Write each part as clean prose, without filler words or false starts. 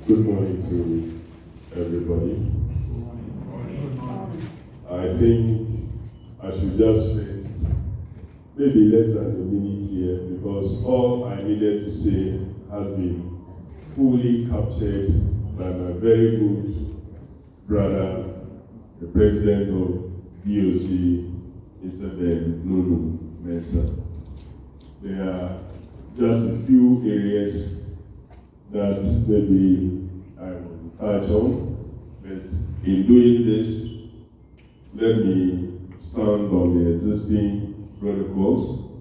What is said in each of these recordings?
Good morning to everybody. I think I should just spend maybe less than a minute here because all I needed to say has been fully captured by my very good brother, the president of DOC, Mr. Ben Nunu Mensah. There are just a few areas that maybe I will touch on, but in doing this, let me stand on the existing protocols,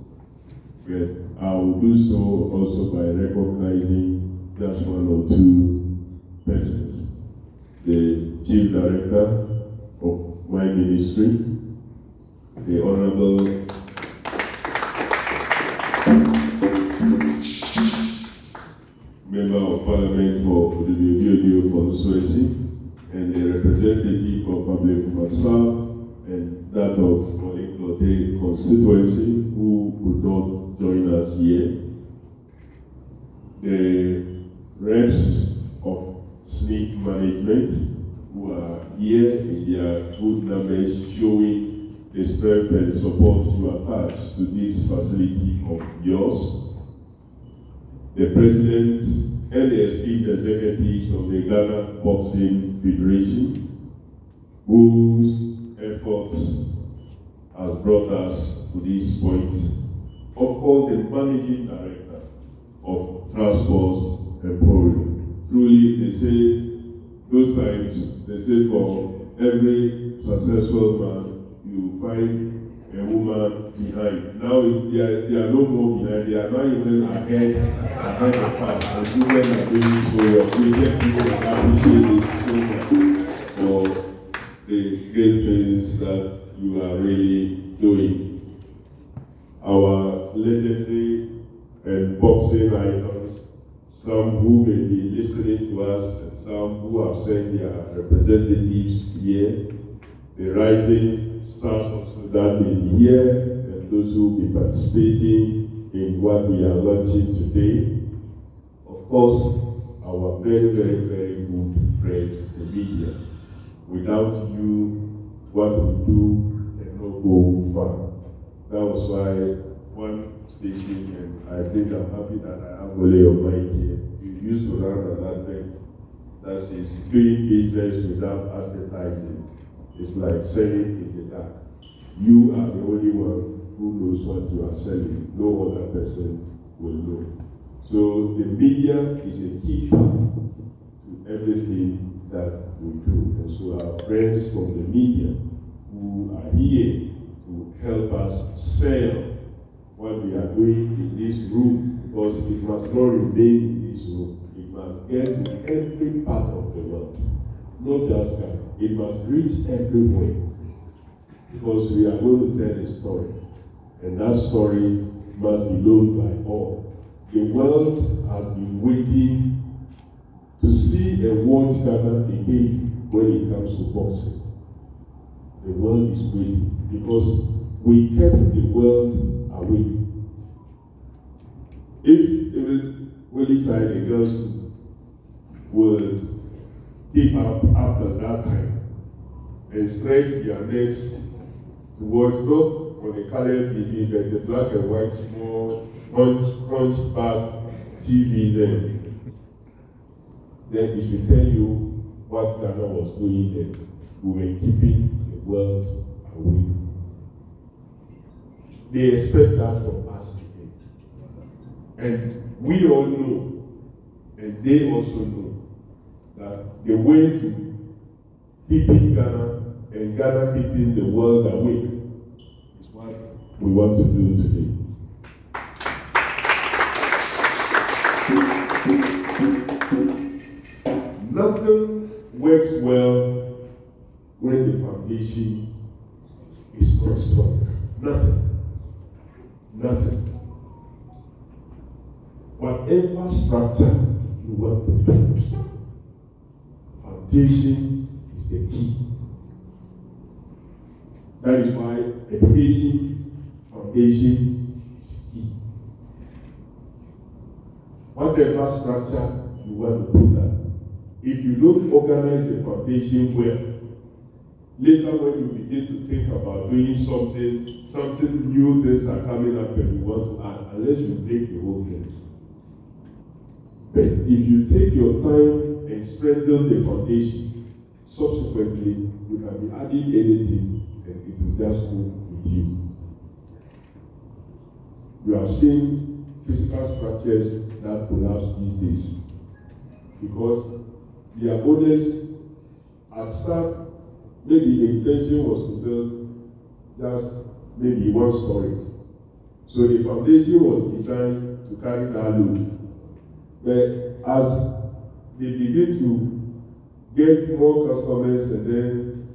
but I will do so also by recognizing just one or two persons. The Chief Director of my ministry, the Honorable Member of Parliament for the Bio constituency, and the representative of Public Masaf and that of Oliklote constituency who could not join us here. The reps of SNCC management who are here in their good numbers, showing the strength and support you attach to this facility of yours. The President and the esteemed executives of the Ghana Boxing Federation, whose efforts has brought us to this point. Of course, the Managing Director of Transport Emporium. Truly, they say, those times, they say for every successful man, you find a woman behind. Now they are no more behind, they are not even ahead of us. And women are doing so well. We get people that appreciate it so much for the great things that you are really doing. Our legendary and boxing icons, some who may be listening to us and some who have sent their representatives here, the rising stars of Sudan may be here, and those who will be participating in what we are launching today. Of course, our very, very, very good friends, the media. Without you, what we do cannot go far. That was why one station, and I think I'm happy that I have only your mic here. You used to run an advert that says doing business without advertising. It's like selling in the dark. You are the only one who knows what you are selling. No other person will know. So the media is a key part to everything that we do. And so our friends from the media who are here to help us sell what we are doing in this room, because it must not remain in this room. It must get to every part of the world. Not just Ghana. It must reach everywhere. Because we are going to tell a story. And that story must be known by all. The world has been waiting to see and watch Ghana again when it comes to boxing. The world is waiting because we kept the world awake. If even Willie Child, the girls would keep up after that time and stretch their necks to watch, not on the colored TV, but the black and white small hunched back TV then it should tell you what Ghana was doing then. We were keeping the world awake. They expect that from us again. And we all know, and they also know, that the way to keeping Ghana and Ghana keeping the world awake is what we want to do today. Nothing works well when the foundation is not strong. Nothing. Whatever structure you want to build, foundation is the key. That is why education, foundation is key. Whatever structure you want to put up, if you don't organize the foundation well, later when you begin to think about doing something new, things are coming up and you want to add, unless you break the whole thing. But if you take your time and strengthen the foundation, subsequently you can be adding anything and it will just move with you. You have seen physical structures that collapse these days because their owners at start, maybe the intention was to build just maybe one story. So the foundation was designed to carry that load. But as they begin to get more customers and then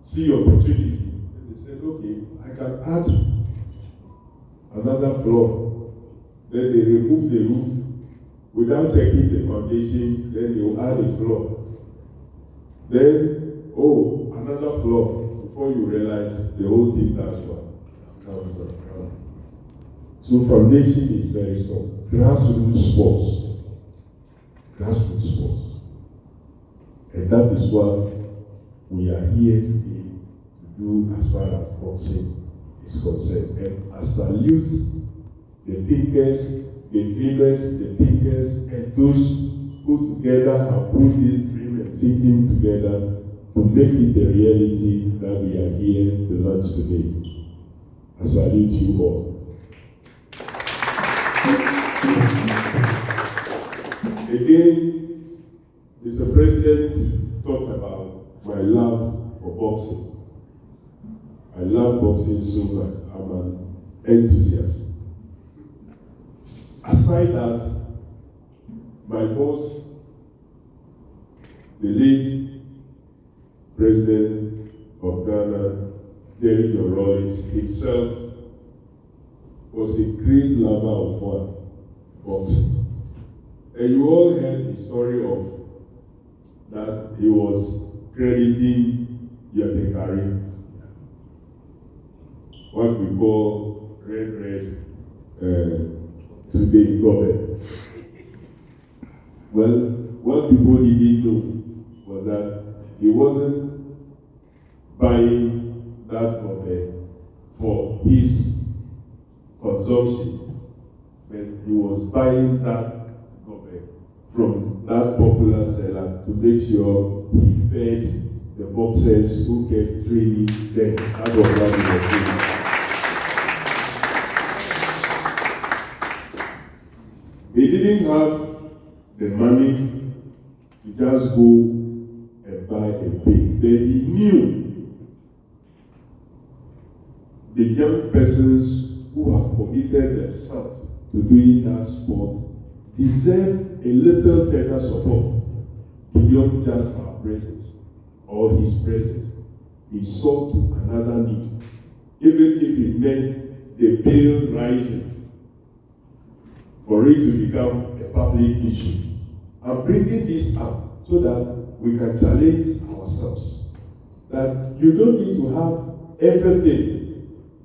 see opportunity, they said, okay, I can add another floor. Then they remove the roof without checking the foundation, then they will add a floor. Then, another floor. Before you realize the whole thing does what? So foundation is very strong. Grassroots sports. And that is what we are here today to do as far as boxing is concerned. And I salute the thinkers, the dreamers, the thinkers, and those who together have put this dream and thinking together to make it the reality that we are here to launch today. I salute you all. Again, Mr. President talked about my love for boxing. I love boxing so much. I'm an enthusiast. Aside that, my boss, the late President of Ghana, Jerry John Rawlings, himself was a great lover of boxing. And you all heard the story of that he was crediting Yatekari, what we call red today government. Well, what people didn't know was that he wasn't buying that government for his consumption, but he was buying that government from that popular seller to make sure he fed the boxers who kept training them. That was what he was doing. He didn't have the money to just go and buy a pig. But he knew the young persons who have committed themselves to doing that sport deserve a little further support beyond just our presence or his presence. He saw to another need, even if it meant the bill rising, for it to become a public issue. I'm bringing this up so that we can challenge ourselves. That you don't need to have everything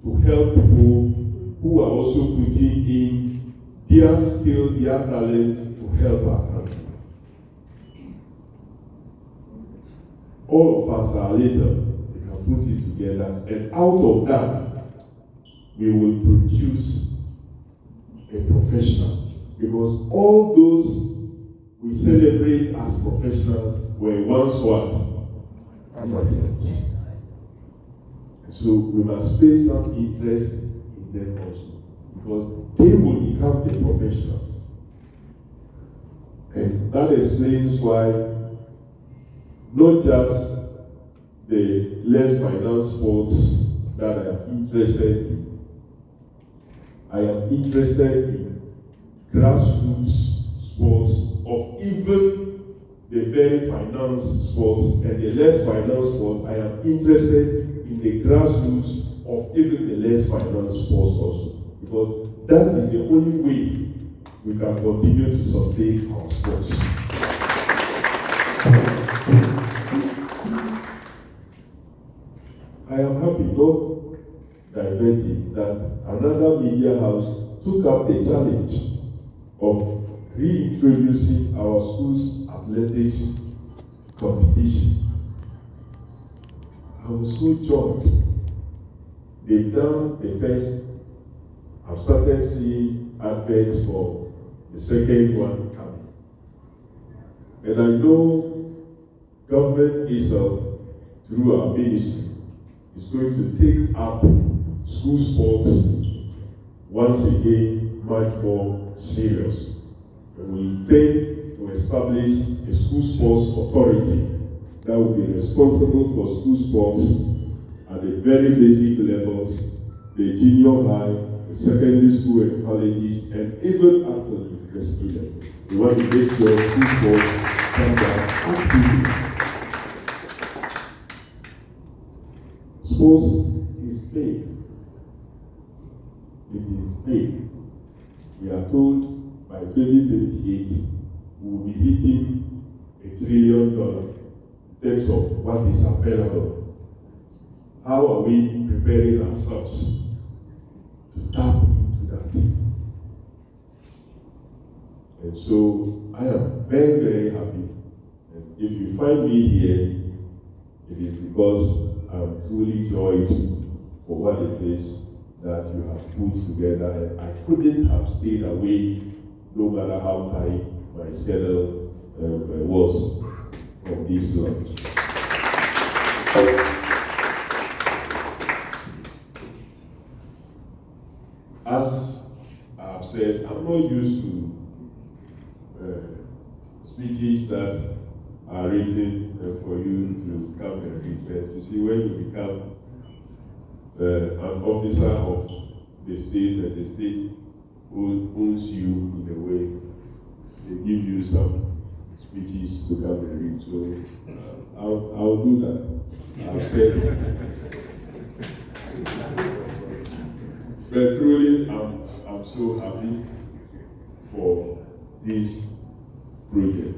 to help people who are also putting in their skill, their talent to help our country. All of us are little. We can put it together, and out of that, we will produce a professional, because all those we celebrate as professionals were once what? Amateurs. So we must pay some interest in them also, because they will become the professionals. And that explains why not just the less financed sports that I am interested in. I am interested in grassroots sports of even the very financed sports, and the less financed sports. I am interested in the grassroots of even the less financed sports also, because that is the only way we can continue to sustain our sports. I am happy, not diverting, that another media house took up the challenge of reintroducing our school's athletics competition. I was so joyed. They've done the first. I've started seeing adverts for the second one coming. And I know government itself, through our ministry, is going to take up school sports once again much more serious. And we intend to establish a school sports authority that will be responsible for school sports at the very basic levels, the junior high, the secondary school and colleges, and even up to the university level. We want to make sure school sports come back actively. Sports is big. It is big. We are told by 2028 we will be hitting $1 trillion in terms of what is available. How are we preparing ourselves to tap into that? And so I am very, very happy. And if you find me here, it is because I'm truly joyed for what it is that you have put together. And I couldn't have stayed away no matter how tight my schedule was from this launch. As I've said, I'm not used to speeches that are written for you to come and read. But you see, when you become an officer of the state, and the state owns you in a way, they give you some speeches to come and read. So I'll do that. I've said. But truly, I'm so happy for this project.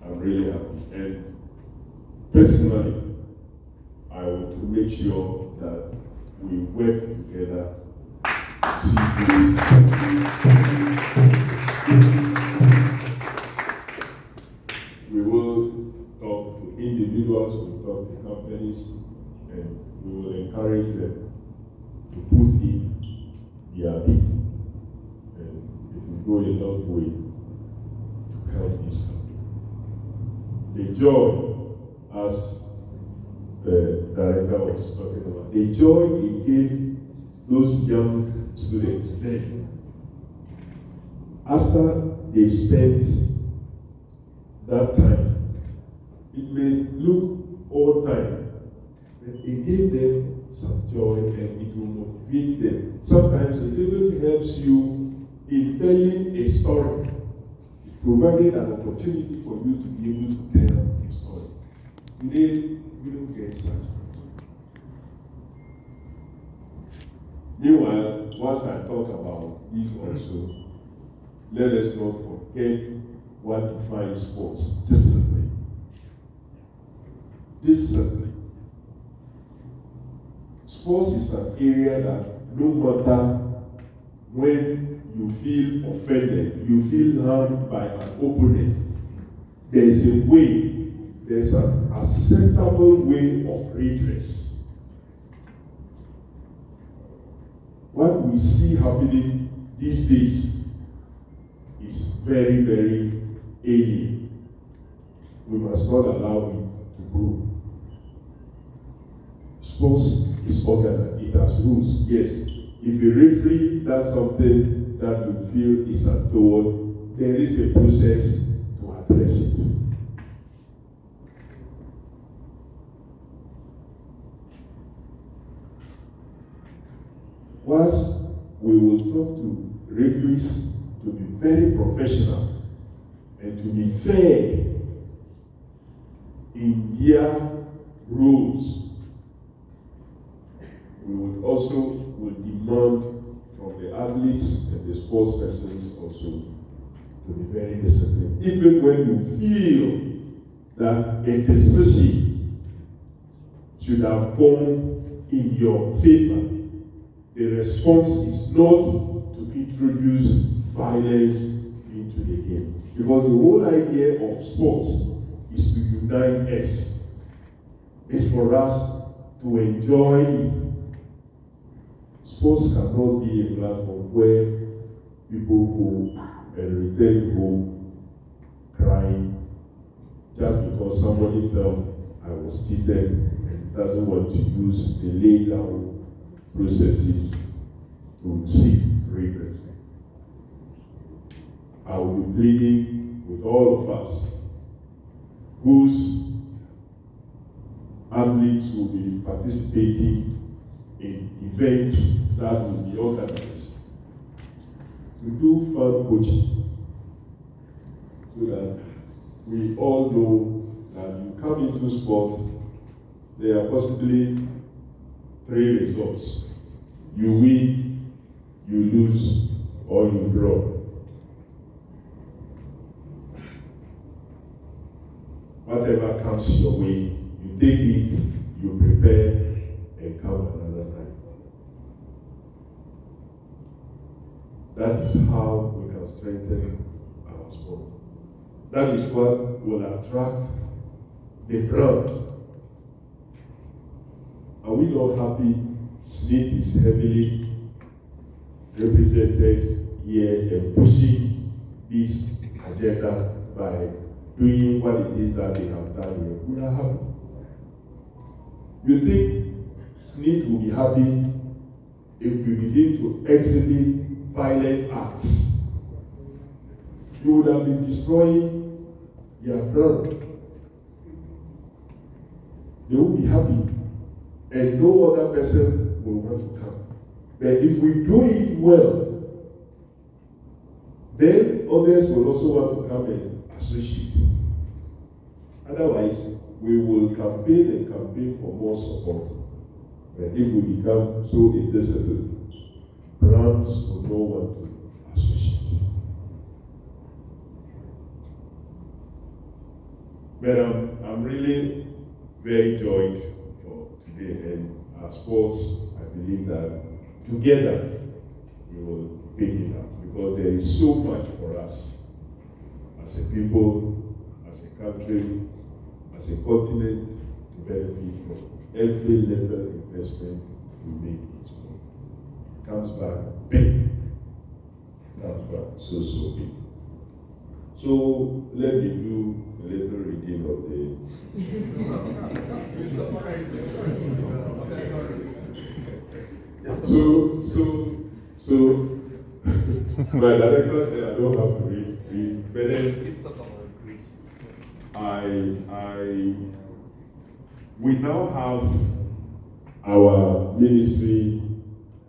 I'm really happy. And personally, I want to make sure that we work together to see this. We will talk to individuals, we will talk to companies, and we will encourage them to put in their bit, and it will go a long way to help this country. The joy, as the director was talking about, the joy he gave those young students then, after they've spent that time, it may look all time, but it gave them some joy and it will motivate them. Sometimes it even helps you in telling a story, providing an opportunity for you to be able to tell a story. Today, we don't get such things. Meanwhile, once I talk about this also, let us not forget what defines sports: discipline. Discipline. Sports is an area that no matter when you feel offended, you feel harmed by an opponent, there is a way, there's an acceptable way of redress. What we see happening these days is very, very alien. We must not allow it to grow. Sports is organized, it has rules. Yes, if a referee does something that you feel is untoward, there is a process to address it. Whilst we will talk to referees to be very professional and to be fair in their rules, we will also demand from the athletes and the sports persons also to be very disciplined. Even when you feel that a decision should have gone in your favor, the response is not to introduce violence into the game. Because the whole idea of sports is to unite us. It's for us to enjoy it. Sports cannot be a platform where people go and return home crying just because somebody felt I was cheated and doesn't want to use the lay down processes to seek redress. I will be pleading with all of us whose athletes will be participating in events that will be organized to do fun coaching so that we all know that you come into sport, there are possibly 3 results. You win, you lose, or you draw. Whatever comes your way, you take it, you prepare, and come another time. That is how we can strengthen our sport. That is what will attract the crowd. Are we not happy Smith is heavily represented here and pushing this agenda by doing what it is that they have done here? We are happy. You think Smith will be happy if we begin to exhibit violent acts? You would have been destroying their ground. They will be happy, and no other person will want to come. But if we do it well, then others will also want to come and associate. Otherwise, we will campaign for more support. But if we become so indisciplined, brands will not want to associate. But I'm really very joyed for today, and our sports, I believe that together we will pick it up, because there is so much for us as a people, as a country, as a continent to benefit from every little investment we make in sport. It comes back big. It comes back so big. So let me do a little reading of the so my director said I don't have to read, but then we now have our ministry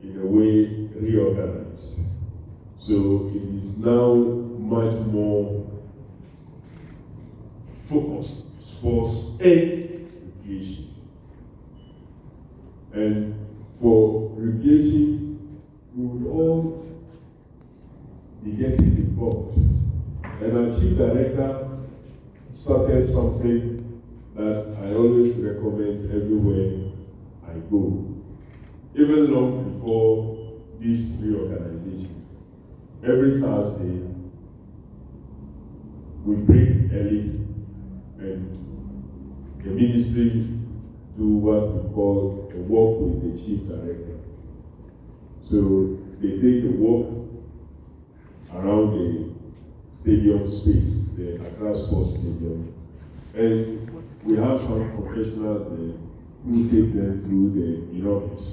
in a way reorganized. So it is now much more focused, sports and recreation. And for recreation, we would all be getting involved. And our chief director started something that I always recommend everywhere I go. Even long before this reorganization, every Thursday we break early and the ministry do what we call a walk with the chief director. So they take a walk around the stadium space, the Accra Sports Stadium, and we have some professionals there who take them through the aerobics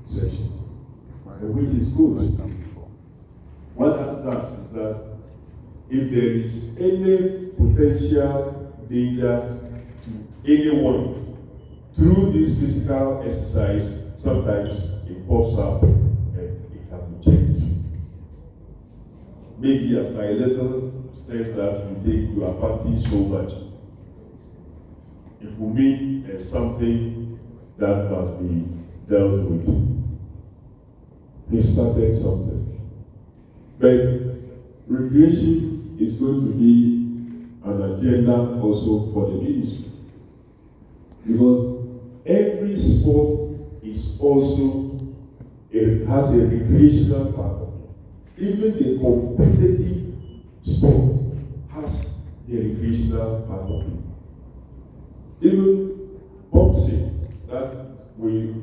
session, which is good. What that does is that if there is any potential danger to anyone through this physical exercise, sometimes it pops up and it can be checked. Maybe after a little step that you take, you are partying so much. It will mean something that must be dealt with. He started something. But recreation is going to be an agenda also for the ministry. Because every sport is also, it has a recreational part of it. Even the competitive sport has the recreational part of it. Even boxing that we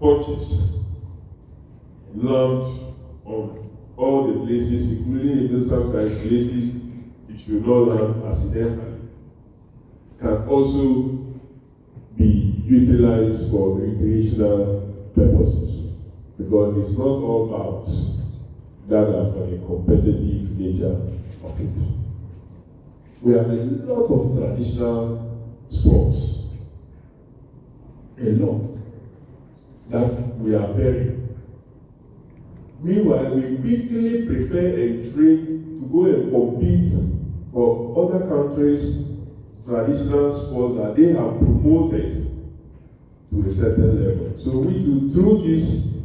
purchase land on all the places, including even sometimes places it should not land accidentally, can also be utilized for recreational purposes, because it's not all bouts that are for the competitive nature of it. We have a lot of traditional sports, a lot, that we are burying. Meanwhile, we quickly prepare and train to go and compete for other countries' traditional sports that they have promoted to a certain level. So we do, through this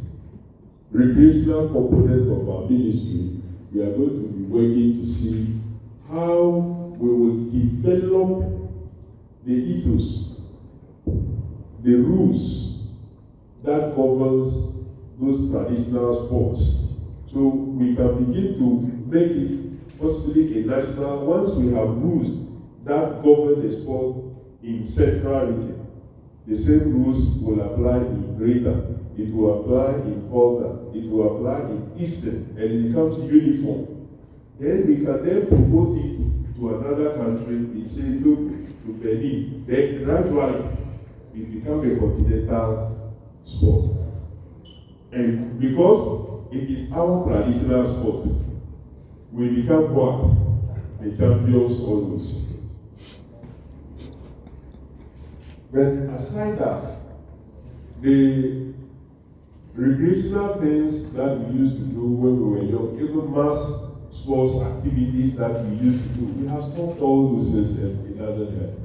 recreational component of our ministry, we are going to be working to see how we will develop the ethos, the rules that governs those traditional sports, so we can begin to make it possibly a national. Once we have rules that govern the sport in central region, the same rules will apply in greater, it will apply in Volta, it will apply in Eastern, and it becomes uniform. Then we can then promote it to another country, we say look to Benin, then gradually it becomes a continental sport. And because it is our traditional sport, we become what? The champions always. But aside that, the recreational things that we used to do when we were young, even mass sports activities that we used to do, we have stopped all those things and it doesn't help.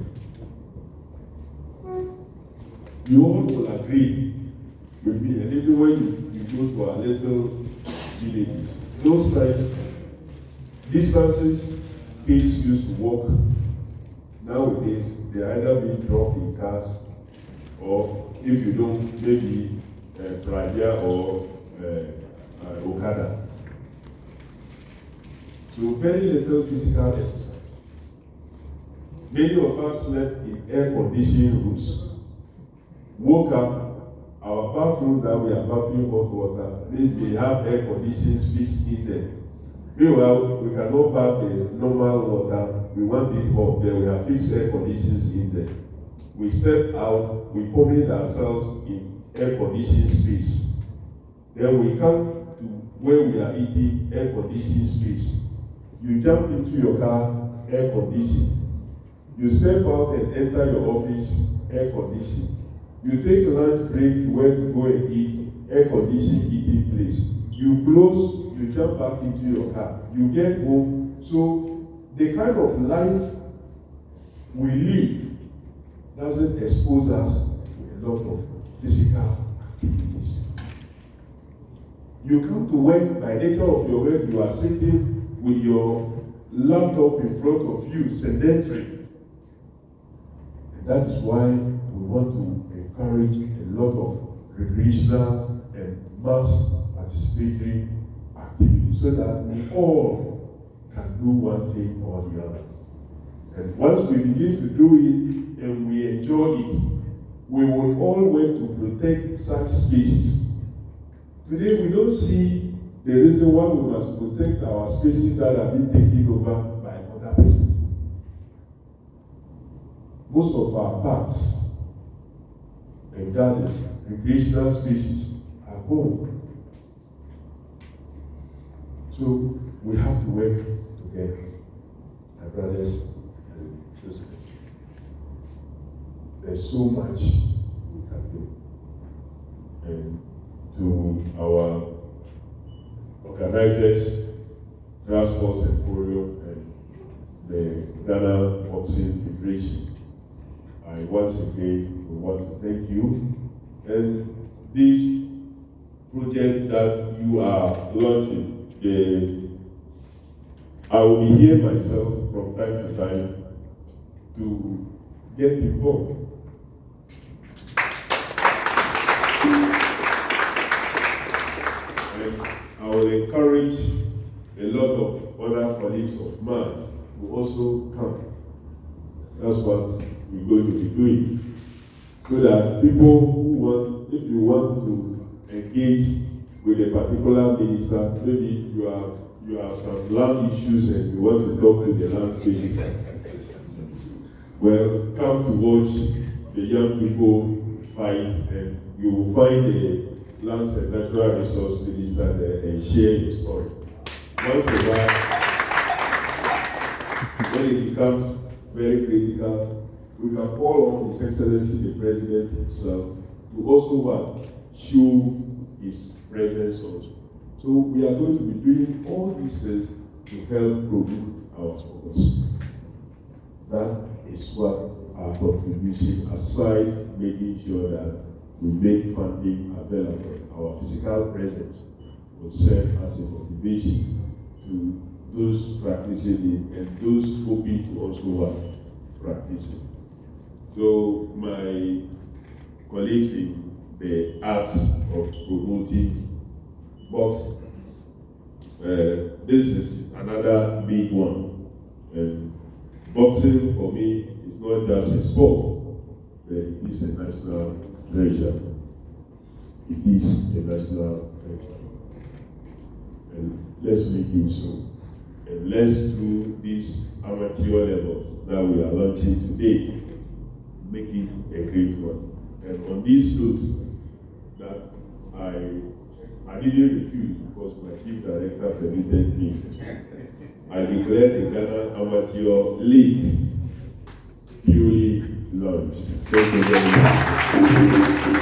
You all will agree with me, and even when you go to our little villages, those times, distances kids used to walk, nowadays they either being dropped in cars, or if you don't, maybe Praja or Okada. So very little physical exercise. Many of us slept in air-conditioned rooms. Woke up, our bathroom that we are bathing hot water, means they have air conditioning fixed in there. Meanwhile, we cannot bath the normal water, we want it hot, then we have fixed air conditions in there. We step out, we permit ourselves in air conditioned space. Then we come to where we are eating, air conditioned space. You jump into your car, air conditioned. You step out and enter your office, air conditioned. You take lunch break to where to go and eat, air conditioned eating place. You close, you jump back into your car. You get home. So the kind of life we live doesn't expose us to a lot of physical activities. You come to work, by nature of your work, you are sitting with your laptop in front of you, sedentary. And that is why we want to encourage a lot of recreational and mass participatory activities so that we all can do one thing or the other. And once we begin to do it and we enjoy it, we will all work to protect such spaces. Today we don't see the reason why we must protect our spaces that are being taken over by other persons. Most of our parks and gardens, recreational spaces are home. So we have to work together, my brothers and sisters. There's so much we can do. And to our organizers, Transport Emporium and the Ghana Boxing Federation, I once again want to thank you. And this project that you are launching, I will be here myself from time to time to get involved. And I will encourage a lot of other colleagues of mine will also come. That's what we're going to be doing. So that people who want, if you want to engage with a particular minister, maybe you have some land issues and you want to talk to the land minister. Well, come to watch the young people fight, and you will find the lands and natural resource minister there and share your story. Once a while, when it becomes very critical, we can call on His Excellency the President himself to also show his presence also. So we are going to be doing all these things to help promote our focus. That is what our contribution, aside making sure that we make funding available. Our physical presence will serve as a motivation to those practicing it and those hoping to also practice it. So my colleagues in the art of promoting boxing, this is another big one. And boxing for me is not just a sport, but it is a national treasure. It is a national treasure. And let's make it so. And let's do these amateur levels that we are launching today, make it a great one. And on this note, that I didn't refuse because my chief director permitted me. I declared the Ghana Amateur League duly launched. Thank you very much.